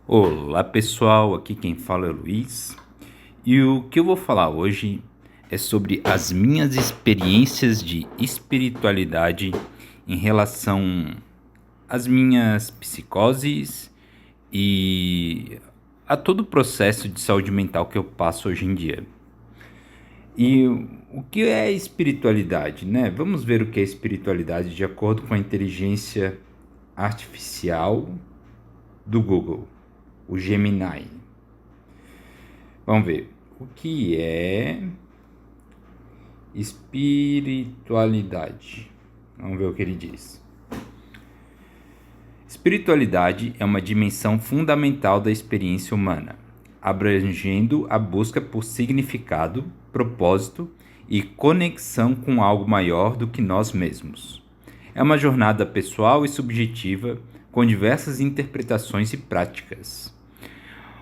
Olá pessoal, aqui quem fala é o Luiz e o que eu vou falar hoje é sobre as minhas experiências de espiritualidade em relação às minhas psicoses e a todo o processo de saúde mental que eu passo hoje em dia. E o que é espiritualidade, né? Vamos ver o que é espiritualidade de acordo com a inteligência artificial do Google, o Gemini. Vamos ver. O que é espiritualidade? Vamos ver o que ele diz. Espiritualidade é uma dimensão fundamental da experiência humana, abrangendo a busca por significado, propósito e conexão com algo maior do que nós mesmos. É uma jornada pessoal e subjetiva com diversas interpretações e práticas.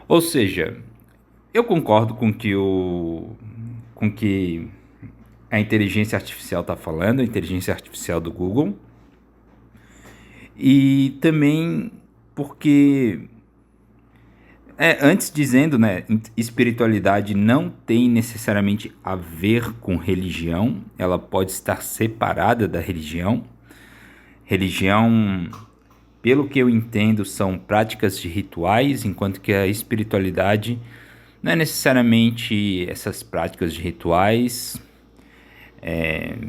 Ou seja, eu concordo com que a inteligência artificial está falando, a inteligência artificial do Google, e também porque, antes dizendo, né, espiritualidade não tem necessariamente a ver com religião, ela pode estar separada da religião. Religião, pelo que eu entendo, são práticas de rituais, enquanto que a espiritualidade não é necessariamente essas práticas de rituais,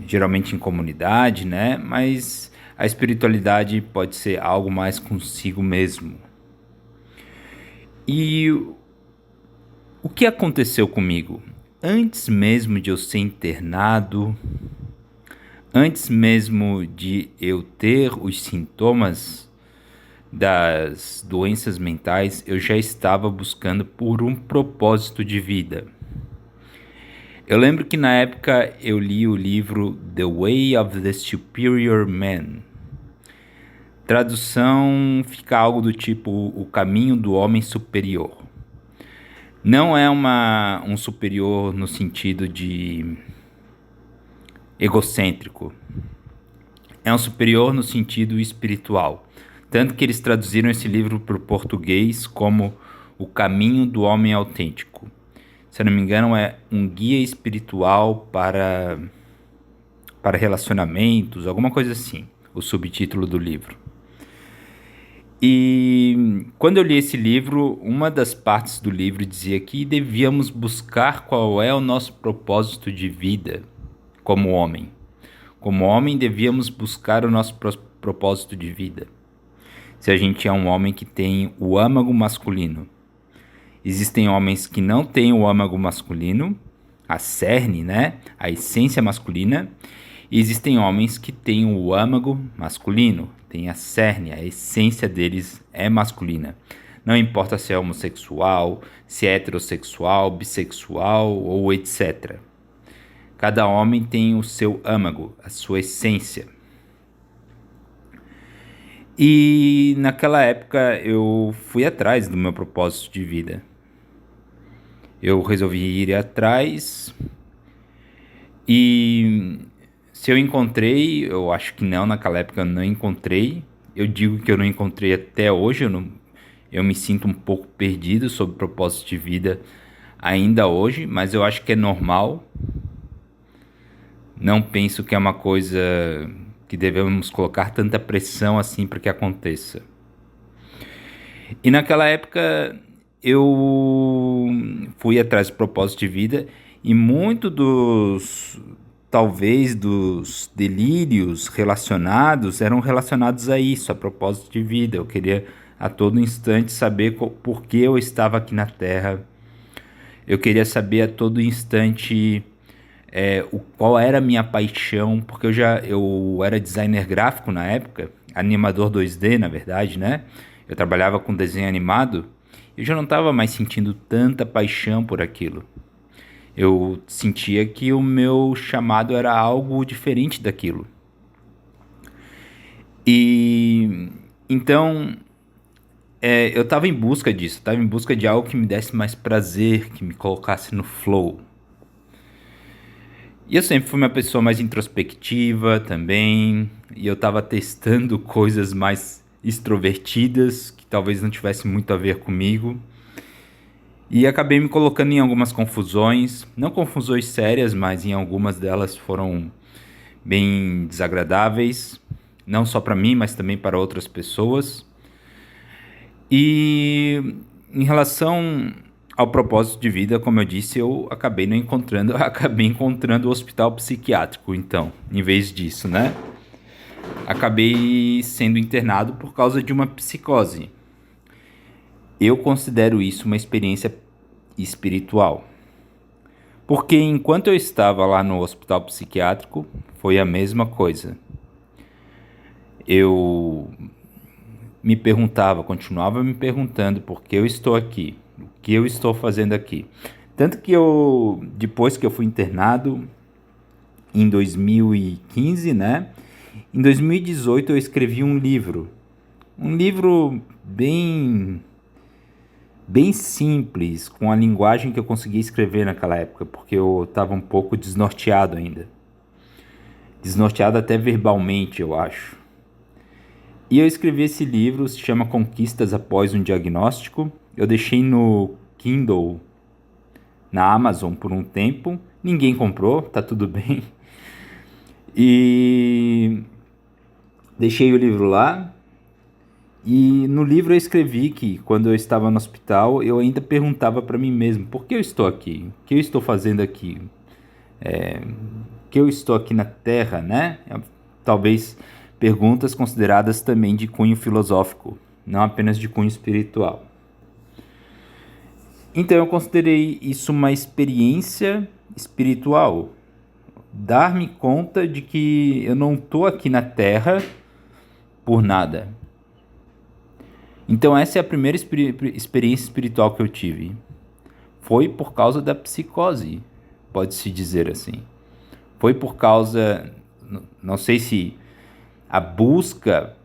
geralmente em comunidade, né? Mas a espiritualidade pode ser algo mais consigo mesmo. E o que aconteceu comigo? Antes mesmo de eu ser internado, antes mesmo de eu ter os sintomas das doenças mentais, eu já estava buscando por um propósito de vida. Eu lembro que na época eu li o livro The Way of the Superior Man. Tradução fica algo do tipo O Caminho do Homem Superior. Não é um superior no sentido de egocêntrico. É um superior no sentido espiritual. Tanto que eles traduziram esse livro para o português como O Caminho do Homem Autêntico. Se eu não me engano, é um guia espiritual para relacionamentos, alguma coisa assim, o subtítulo do livro. E quando eu li esse livro, uma das partes do livro dizia que devíamos buscar qual é o nosso propósito de vida como homem. Como homem, devíamos buscar o nosso propósito de vida. Se a gente é um homem que tem o âmago masculino. Existem homens que não têm o âmago masculino, a cerne, né? A essência masculina. E existem homens que têm o âmago masculino, tem a cerne, a essência deles é masculina. Não importa se é homossexual, se é heterossexual, bissexual ou etc. Cada homem tem o seu âmago, a sua essência. E naquela época eu fui atrás do meu propósito de vida. Eu resolvi ir atrás e se eu encontrei, eu acho que não, naquela época eu não encontrei. Eu digo que eu não encontrei até hoje, eu me sinto um pouco perdido sobre o propósito de vida ainda hoje, mas eu acho que é normal. Não penso que é uma coisa que devemos colocar tanta pressão assim para que aconteça. E naquela época eu fui atrás do propósito de vida e muito talvez dos delírios relacionados eram relacionados a isso, a propósito de vida. Eu queria a todo instante saber por que eu estava aqui na Terra. Eu queria saber a todo instante qual era a minha paixão, porque eu era designer gráfico na época, animador 2D na verdade, né? Eu trabalhava com desenho animado e eu já não estava mais sentindo tanta paixão por aquilo. Eu sentia que o meu chamado era algo diferente daquilo. E então eu estava em busca disso, estava em busca de algo que me desse mais prazer, que me colocasse no flow. E eu sempre fui uma pessoa mais introspectiva também, e eu estava testando coisas mais extrovertidas, que talvez não tivessem muito a ver comigo. E acabei me colocando em algumas confusões, não confusões sérias, mas em algumas delas foram bem desagradáveis, não só para mim, mas também para outras pessoas. E em relação ao propósito de vida, como eu disse, eu acabei não encontrando, acabei encontrando o hospital psiquiátrico, então, em vez disso, né? Acabei sendo internado por causa de uma psicose. Eu considero isso uma experiência espiritual. Porque enquanto eu estava lá no hospital psiquiátrico, foi a mesma coisa. Eu me perguntava, continuava me perguntando por que eu estou aqui, o que eu estou fazendo aqui. Tanto que depois que eu fui internado, em 2015, né? Em 2018 eu escrevi um livro bem simples, com a linguagem que eu conseguia escrever naquela época, porque eu estava um pouco desnorteado ainda. Desnorteado até verbalmente, eu acho. E eu escrevi esse livro, se chama Conquistas Após um Diagnóstico. Eu deixei no Kindle, na Amazon por um tempo. Ninguém comprou, tá tudo bem. E deixei o livro lá. E no livro eu escrevi que quando eu estava no hospital, eu ainda perguntava para mim mesmo, por que eu estou aqui? O que eu estou fazendo aqui? Por que eu estou aqui na Terra, né? Talvez perguntas consideradas também de cunho filosófico, não apenas de cunho espiritual. Então eu considerei isso uma experiência espiritual. Dar-me conta de que eu não estou aqui na Terra por nada. Então essa é a primeira experiência espiritual que eu tive. Foi por causa da psicose, pode-se dizer assim. Foi por causa, não sei se a busca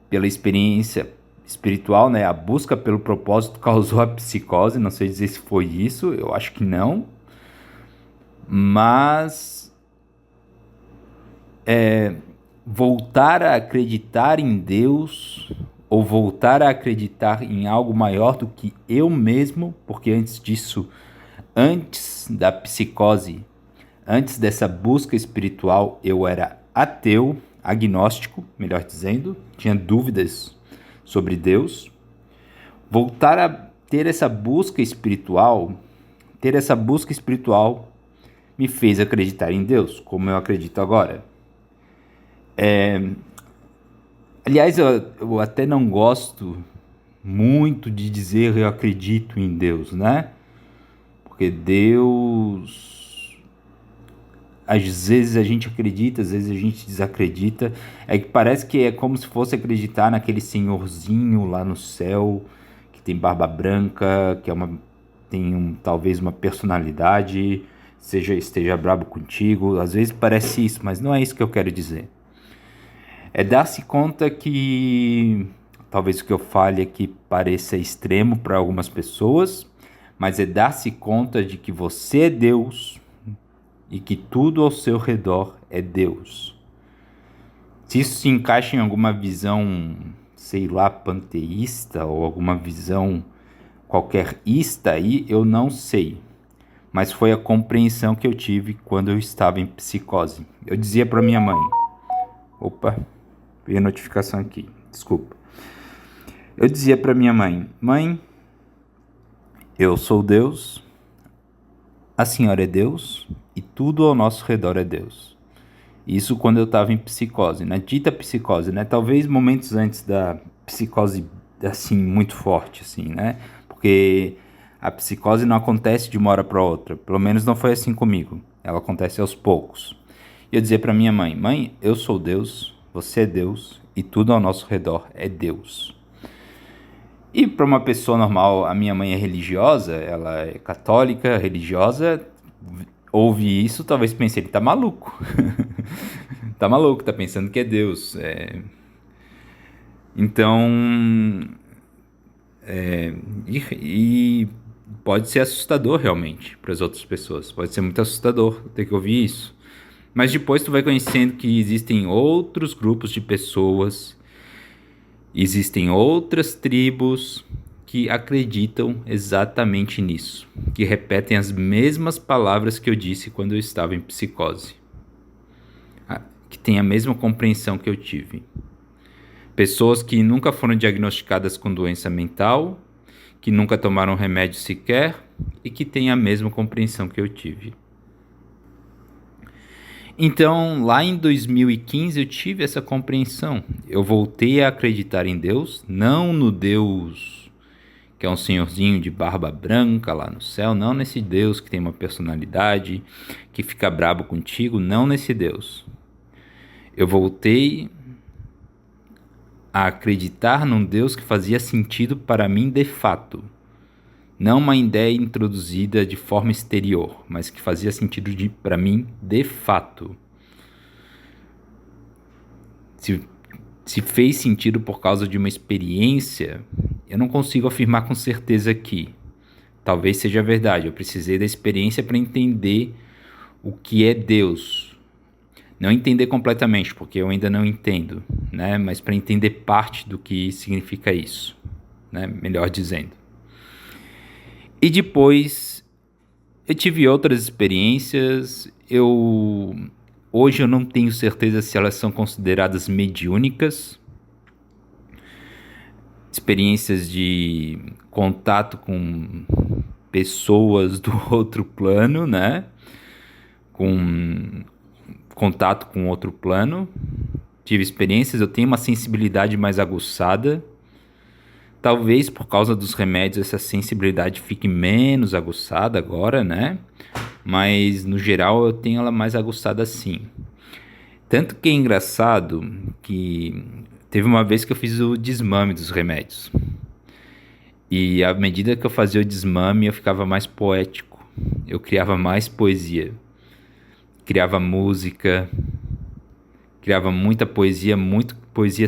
pela experiência espiritual, né? A busca pelo propósito causou a psicose, não sei dizer se foi isso, eu acho que não. Mas voltar a acreditar em Deus ou voltar a acreditar em algo maior do que eu mesmo, porque antes disso, antes da psicose, antes dessa busca espiritual, eu era ateu, agnóstico, melhor dizendo, tinha dúvidas sobre Deus. Voltar a ter essa busca espiritual me fez acreditar em Deus, como eu acredito agora. Aliás, eu até não gosto muito de dizer eu acredito em Deus, né? Porque Deus, às vezes a gente acredita, às vezes a gente desacredita. É que parece que é como se fosse acreditar naquele senhorzinho lá no céu, que tem barba branca, que talvez uma personalidade, esteja brabo contigo. Às vezes parece isso, mas não é isso que eu quero dizer. É dar-se conta que, talvez o que eu fale aqui pareça extremo para algumas pessoas, mas é dar-se conta de que você é Deus e que tudo ao seu redor é Deus. Se isso se encaixa em alguma visão, sei lá, panteísta ou alguma visão qualquer ista aí, eu não sei. Mas foi a compreensão que eu tive quando eu estava em psicose. Eu dizia para minha mãe... Opa, veio a notificação aqui, desculpa. Eu dizia para minha mãe, mãe, eu sou Deus, a senhora é Deus e tudo ao nosso redor é Deus. Isso quando eu estava em psicose, na dita psicose, né? Talvez momentos antes da psicose, assim, muito forte, assim, né? Porque a psicose não acontece de uma hora para outra, pelo menos não foi assim comigo. Ela acontece aos poucos. E eu dizia para minha mãe, mãe, eu sou Deus, você é Deus e tudo ao nosso redor é Deus. E para uma pessoa normal, a minha mãe é religiosa, ela é católica, religiosa, ouve isso, talvez pense, ele tá maluco. Tá maluco, tá pensando que é Deus. Então, e pode ser assustador realmente para as outras pessoas. Pode ser muito assustador ter que ouvir isso. Mas depois tu vai conhecendo que existem outros grupos de pessoas Existem outras tribos que acreditam exatamente nisso, que repetem as mesmas palavras que eu disse quando eu estava em psicose, que têm a mesma compreensão que eu tive. Pessoas que nunca foram diagnosticadas com doença mental, que nunca tomaram remédio sequer e que têm a mesma compreensão que eu tive. Então, lá em 2015 eu tive essa compreensão. Eu voltei a acreditar em Deus, não no Deus que é um senhorzinho de barba branca lá no céu, não nesse Deus que tem uma personalidade, que fica brabo contigo, não nesse Deus. Eu voltei a acreditar num Deus que fazia sentido para mim de fato. Não uma ideia introduzida de forma exterior, mas que fazia sentido para mim de fato. Se fez sentido por causa de uma experiência, eu não consigo afirmar com certeza que talvez seja verdade. Eu precisei da experiência para entender o que é Deus. Não entender completamente, porque eu ainda não entendo, né? Mas para entender parte do que significa isso, né? Melhor dizendo. E depois eu tive outras experiências. Hoje eu não tenho certeza se elas são consideradas mediúnicas. Experiências de contato com pessoas do outro plano, né? Com contato com outro plano. Tive experiências, eu tenho uma sensibilidade mais aguçada. Talvez por causa dos remédios essa sensibilidade fique menos aguçada agora, né? Mas no geral eu tenho ela mais aguçada sim. Tanto que é engraçado que teve uma vez que eu fiz o desmame dos remédios. E à medida que eu fazia o desmame eu ficava mais poético. Eu criava mais poesia. Criava música. Criava muita poesia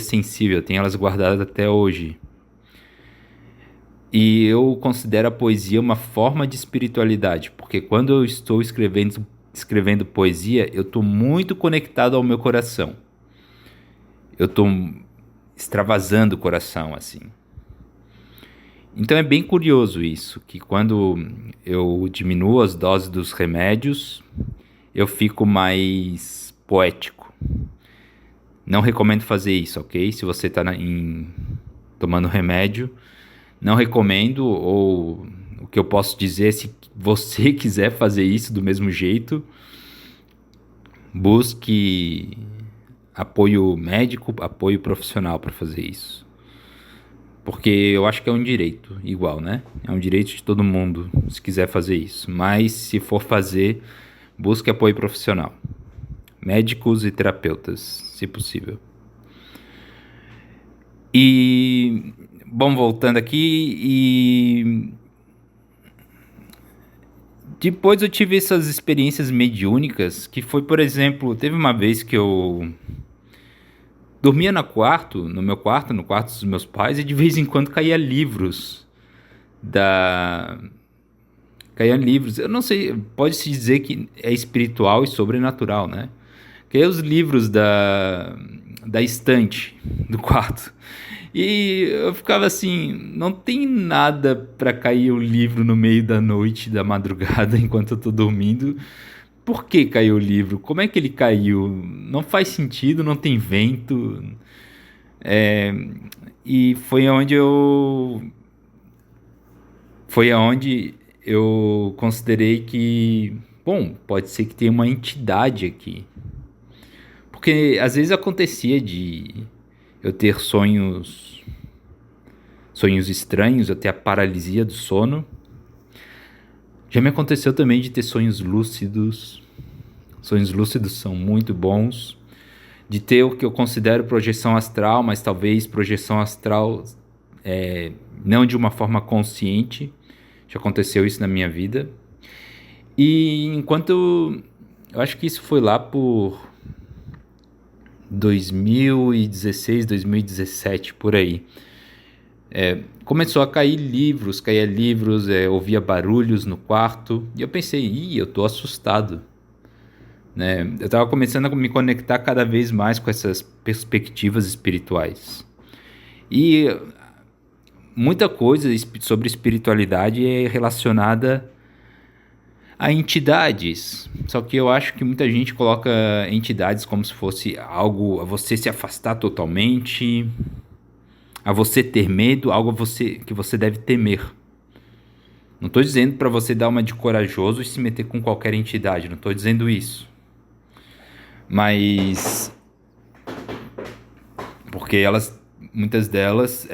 sensível. Eu tenho elas guardadas até hoje. E eu considero a poesia uma forma de espiritualidade, porque quando eu estou escrevendo poesia, eu estou muito conectado ao meu coração. Eu estou extravasando o coração, assim. Então é bem curioso isso, que quando eu diminuo as doses dos remédios, eu fico mais poético. Não recomendo fazer isso, ok? Se você está tomando remédio, não recomendo, ou o que eu posso dizer, se você quiser fazer isso do mesmo jeito, busque apoio médico, apoio profissional para fazer isso. Porque eu acho que é um direito, igual, né? É um direito de todo mundo, se quiser fazer isso. Mas se for fazer, busque apoio profissional. Médicos e terapeutas, se possível. E... bom, voltando aqui, depois eu tive essas experiências mediúnicas, que foi, por exemplo, teve uma vez que eu dormia no meu quarto, no quarto dos meus pais, e de vez em quando caía livros eu não sei, pode-se dizer que é espiritual e sobrenatural, né? Caía os livros da estante do quarto. E eu ficava assim, não tem nada pra cair o livro no meio da noite, da madrugada, enquanto eu tô dormindo. Por que caiu o livro? Como é que ele caiu? Não faz sentido, não tem vento. E foi aonde eu considerei que, bom, pode ser que tenha uma entidade aqui. Porque às vezes acontecia de eu ter sonhos estranhos, eu ter a paralisia do sono. Já me aconteceu também de ter sonhos lúcidos. Sonhos lúcidos são muito bons. De ter o que eu considero projeção astral, mas talvez projeção astral não de uma forma consciente. Já aconteceu isso na minha vida. E enquanto... eu acho que isso foi lá por 2016, 2017, por aí. Começou a cair livros, ouvia barulhos no quarto, e eu pensei, eu tô assustado, né? Eu tava começando a me conectar cada vez mais com essas perspectivas espirituais. E muita coisa sobre espiritualidade é relacionada a entidades. Só que eu acho que muita gente coloca entidades como se fosse algo a você se afastar totalmente, a você ter medo, algo a você, que você deve temer. Não estou dizendo para você dar uma de corajoso e se meter com qualquer entidade, não estou dizendo isso. Mas porque elas, muitas delas,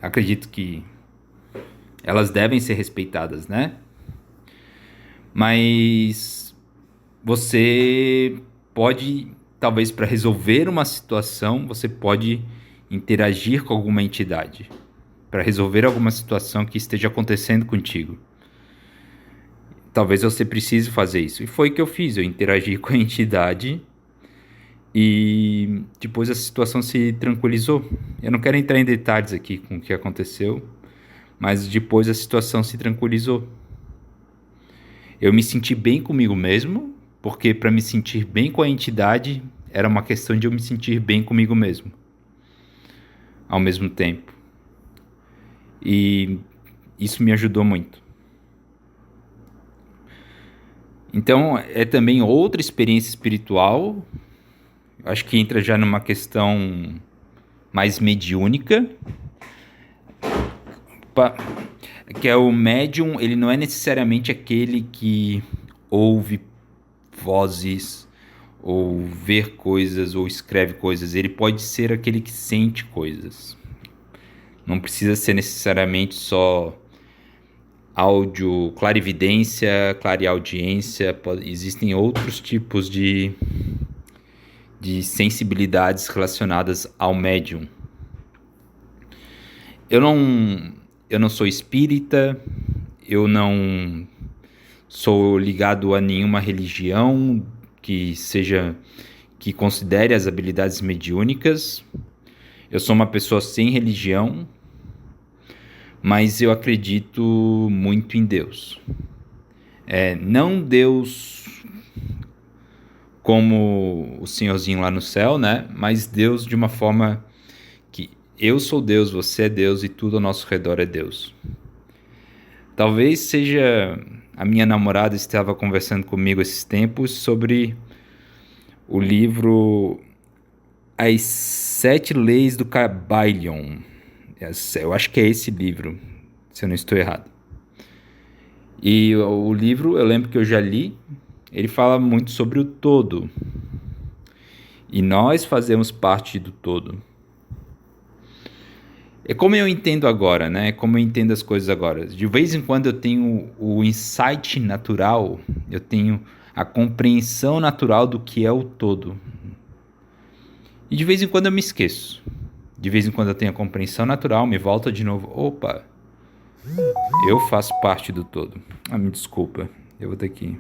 acredito que elas devem ser respeitadas, né? Mas você pode, talvez para resolver uma situação, você pode interagir com alguma entidade para resolver alguma situação que esteja acontecendo contigo. Talvez você precise fazer isso. E foi o que eu fiz, eu interagi com a entidade e depois a situação se tranquilizou. Eu não quero entrar em detalhes aqui com o que aconteceu, mas depois a situação se tranquilizou. Eu me senti bem comigo mesmo, porque para me sentir bem com a entidade era uma questão de eu me sentir bem comigo mesmo ao mesmo tempo. E isso me ajudou muito. Então é também outra experiência espiritual. Acho que entra já numa questão mais mediúnica, que é o médium. Ele não é necessariamente aquele que ouve vozes ou vê coisas ou escreve coisas. Ele pode ser aquele que sente coisas. Não precisa ser necessariamente só áudio, clarividência, clareaudiência. Existem outros tipos de sensibilidades relacionadas ao médium. Eu não sou espírita, eu não sou ligado a nenhuma religião que considere as habilidades mediúnicas. Eu sou uma pessoa sem religião, mas eu acredito muito em Deus. Não Deus como o senhorzinho lá no céu, né? Mas Deus de uma forma que eu sou Deus, você é Deus e tudo ao nosso redor é Deus. Talvez seja... A minha namorada estava conversando comigo esses tempos sobre o livro As 7 Leis do Kybalion. Eu acho que é esse livro, se eu não estou errado. E o livro, eu lembro que eu já li, ele fala muito sobre o todo. E nós fazemos parte do todo. É como eu entendo agora, né? Como eu entendo as coisas agora. De vez em quando eu tenho o insight natural, eu tenho a compreensão natural do que é o todo. E de vez em quando eu me esqueço. De vez em quando eu tenho a compreensão natural, me volta de novo. Opa, eu faço parte do todo. Me desculpa, eu vou ter que...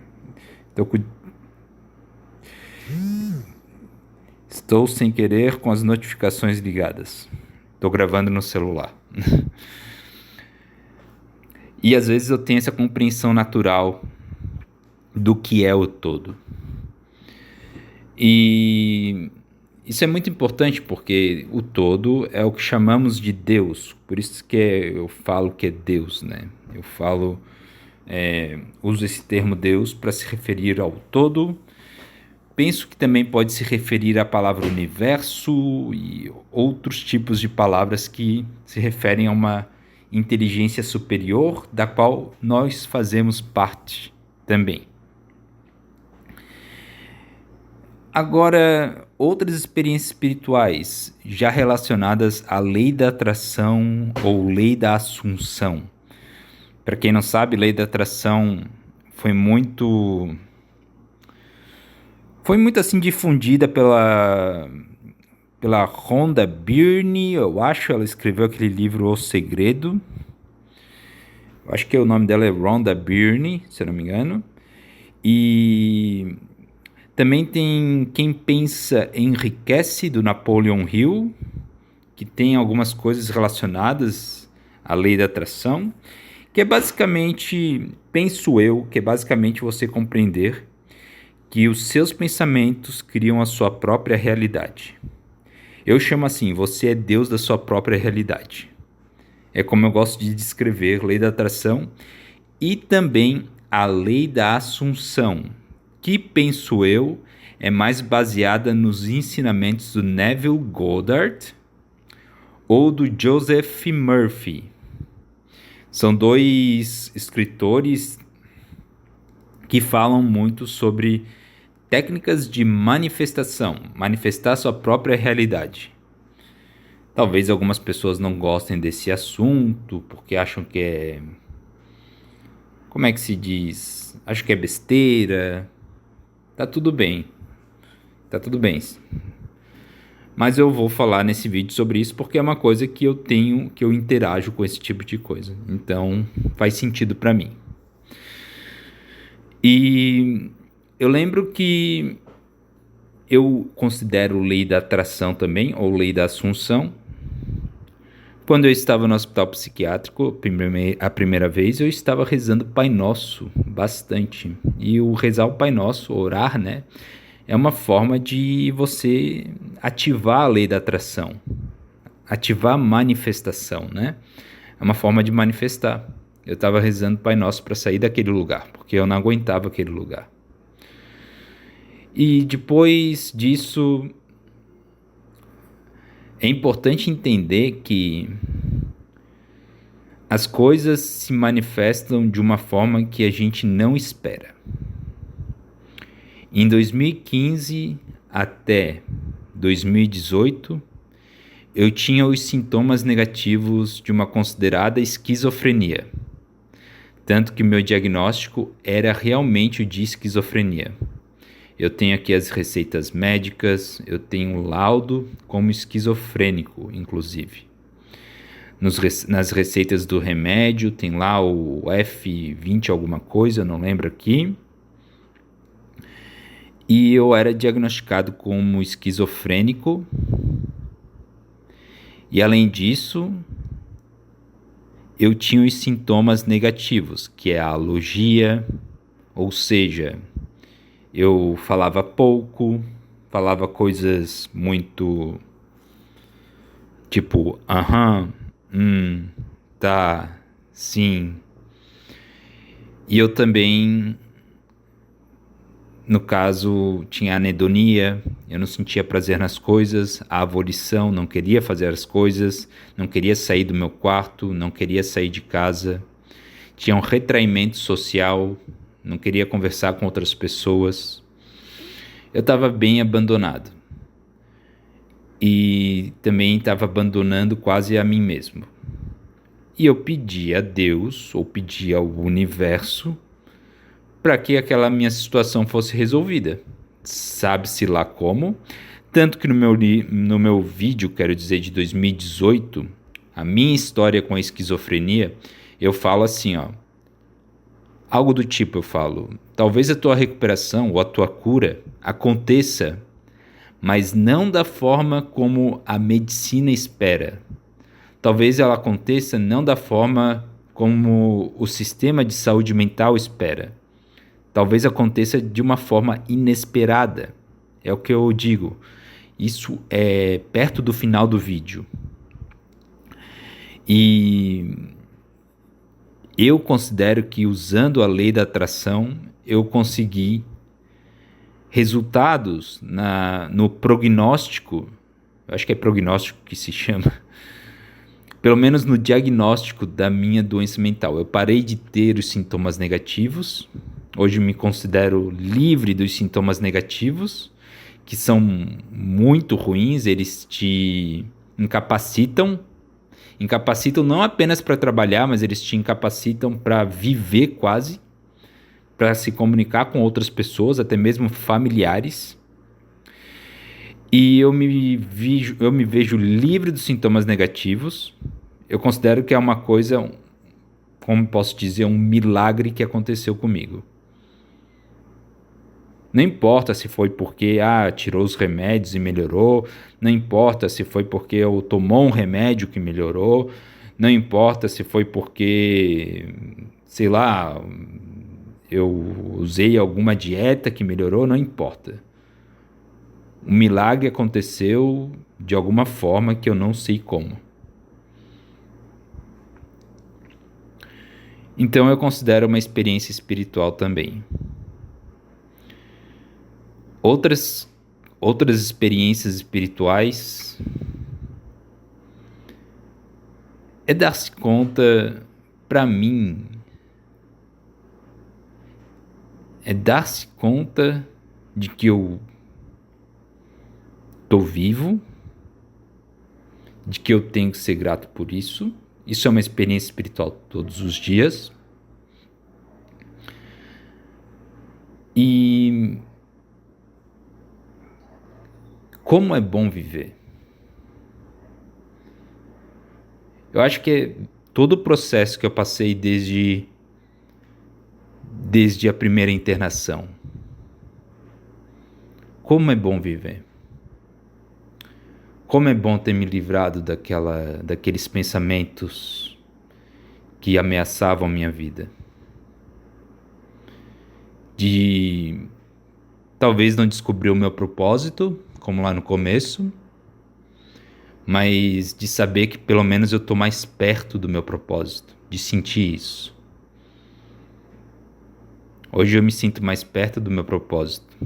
Estou sem querer com as notificações ligadas. Estou gravando no celular. E às vezes eu tenho essa compreensão natural do que é o todo. E isso é muito importante porque o todo é o que chamamos de Deus. Por isso que eu falo que é Deus, né? Eu uso esse termo Deus para se referir ao todo. Penso que também pode se referir à palavra universo e outros tipos de palavras que se referem a uma inteligência superior da qual nós fazemos parte também. Agora, outras experiências espirituais já relacionadas à lei da atração ou lei da assunção. Para quem não sabe, lei da atração foi muito assim difundida pela Rhonda Byrne, eu acho. Ela escreveu aquele livro O Segredo. Eu acho que o nome dela é Rhonda Byrne, se eu não me engano. E também tem Quem Pensa Enriquece, do Napoleon Hill, que tem algumas coisas relacionadas à lei da atração, que é basicamente, penso eu, que é basicamente você compreender que os seus pensamentos criam a sua própria realidade. Eu chamo assim, você é Deus da sua própria realidade. É como eu gosto de descrever lei da atração e também a lei da assunção, que penso eu é mais baseada nos ensinamentos do Neville Goddard ou do Joseph Murphy. São dois escritores que falam muito sobre técnicas de manifestação, manifestar sua própria realidade. Talvez algumas pessoas não gostem desse assunto, porque acham que é... Como é que se diz? Acho que é besteira. Tá tudo bem. Tá tudo bem. Mas eu vou falar nesse vídeo sobre isso porque é uma coisa que eu interajo com esse tipo de coisa. Então, faz sentido para mim. E eu lembro que eu considero lei da atração também, ou lei da assunção. Quando eu estava no hospital psiquiátrico, a primeira vez, eu estava rezando Pai Nosso bastante. E o rezar o Pai Nosso, orar, né? É uma forma de você ativar a lei da atração. Ativar a manifestação, né? É uma forma de manifestar. Eu estava rezando Pai Nosso para sair daquele lugar, porque eu não aguentava aquele lugar. E depois disso, é importante entender que as coisas se manifestam de uma forma que a gente não espera. Em 2015 até 2018, eu tinha os sintomas negativos de uma considerada esquizofrenia. Tanto que meu diagnóstico era realmente o de esquizofrenia. Eu tenho aqui as receitas médicas, eu tenho um laudo como esquizofrênico, inclusive. Nas receitas do remédio tem lá o F20 alguma coisa, eu não lembro aqui. E eu era diagnosticado como esquizofrênico. E além disso, eu tinha os sintomas negativos, que é a alogia, ou seja, eu falava pouco, falava coisas muito tipo, aham, tá, sim. E eu também, no caso, tinha anedonia, eu não sentia prazer nas coisas, a avolição, não queria fazer as coisas, não queria sair do meu quarto, não queria sair de casa. Tinha um retraimento social, não queria conversar com outras pessoas. Eu estava bem abandonado. E também estava abandonando quase a mim mesmo. E eu pedi a Deus, ou pedi ao universo, para que aquela minha situação fosse resolvida. Sabe-se lá como. Tanto que no meu vídeo, quero dizer, de 2018, a minha história com a esquizofrenia, eu falo assim, ó. Algo do tipo, eu falo, talvez a tua recuperação ou a tua cura aconteça, mas não da forma como a medicina espera. Talvez ela aconteça não da forma como o sistema de saúde mental espera. Talvez aconteça de uma forma inesperada. É o que eu digo. Isso é perto do final do vídeo. E eu considero que usando a lei da atração, eu consegui resultados no prognóstico, acho que é prognóstico que se chama, pelo menos no diagnóstico da minha doença mental. Eu parei de ter os sintomas negativos, hoje me considero livre dos sintomas negativos, que são muito ruins, eles te incapacitam não apenas para trabalhar, mas eles te incapacitam para viver quase, para se comunicar com outras pessoas, até mesmo familiares. E eu me vejo livre dos sintomas negativos. Eu considero que é uma coisa, como posso dizer, um milagre que aconteceu comigo. Não importa se foi porque tirou os remédios e melhorou, não importa se foi porque eu tomou um remédio que melhorou, não importa se foi porque, sei lá, eu usei alguma dieta que melhorou, não importa. Um milagre aconteceu de alguma forma que eu não sei como. Então eu considero uma experiência espiritual também. Outras experiências espirituais é dar-se conta, para mim, é dar-se conta de que eu estou vivo, de que eu tenho que ser grato por isso. Isso é uma experiência espiritual todos os dias. E como é bom viver. Eu acho que todo o processo que eu passei desde a primeira internação. Como é bom viver. Como é bom ter me livrado daqueles pensamentos que ameaçavam a minha vida. De talvez não descobrir o meu propósito, como lá no começo, mas de saber que pelo menos eu estou mais perto do meu propósito, de sentir isso. Hoje eu me sinto mais perto do meu propósito.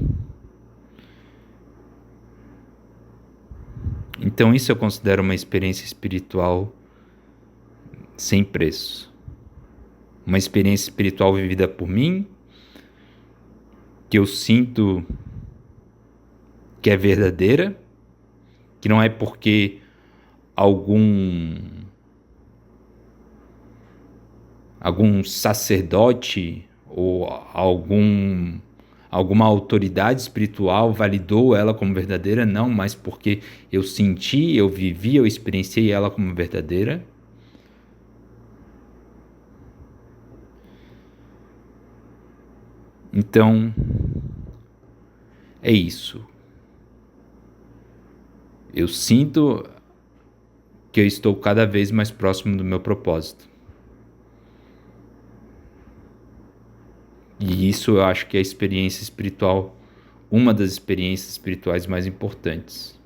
Então isso eu considero uma experiência espiritual sem preço. Uma experiência espiritual vivida por mim, que eu sinto que é verdadeira, que não é porque algum sacerdote ou alguma autoridade espiritual validou ela como verdadeira, não, mas porque eu senti, eu vivi, eu experienciei ela como verdadeira. Então, é isso. Eu sinto que eu estou cada vez mais próximo do meu propósito. E isso eu acho que é a experiência espiritual, uma das experiências espirituais mais importantes.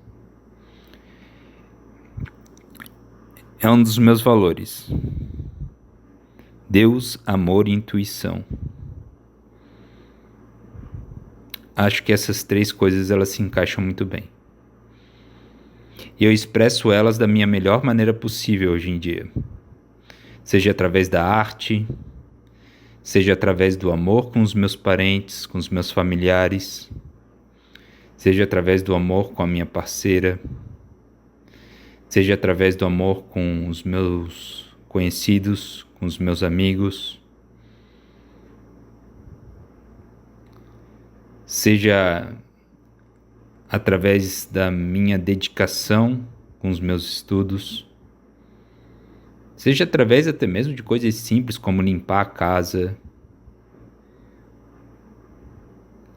É um dos meus valores. Deus, amor e intuição. Acho que essas três coisas elas se encaixam muito bem. E eu expresso elas da minha melhor maneira possível hoje em dia. Seja através da arte, seja através do amor com os meus parentes, com os meus familiares, seja através do amor com a minha parceira, seja através do amor com os meus conhecidos, com os meus amigos, seja através da minha dedicação com os meus estudos, seja através até mesmo de coisas simples como limpar a casa,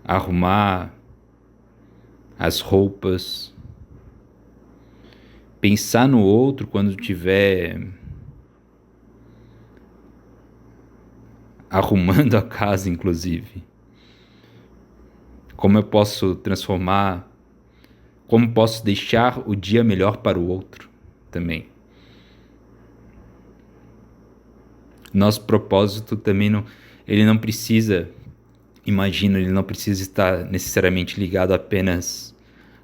arrumar as roupas, pensar no outro quando estiver arrumando a casa, inclusive. Como eu posso transformar, como posso deixar o dia melhor para o outro também. Nosso propósito também ele não precisa, ele não precisa estar necessariamente ligado apenas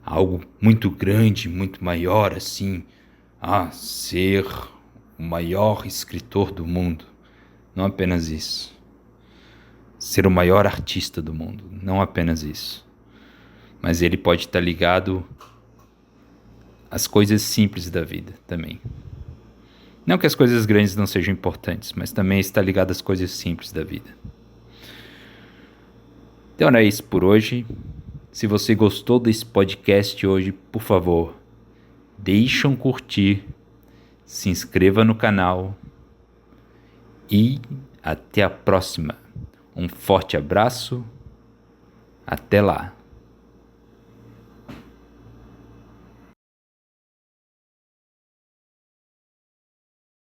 a algo muito grande, muito maior, assim, a ser o maior escritor do mundo. Não apenas isso. Ser o maior artista do mundo, não apenas isso. Mas ele pode estar ligado às coisas simples da vida também. Não que as coisas grandes não sejam importantes, mas também está ligado às coisas simples da vida. Então era isso por hoje. Se você gostou desse podcast hoje, por favor, deixe um curtir, se inscreva no canal e até a próxima. Um forte abraço, até lá.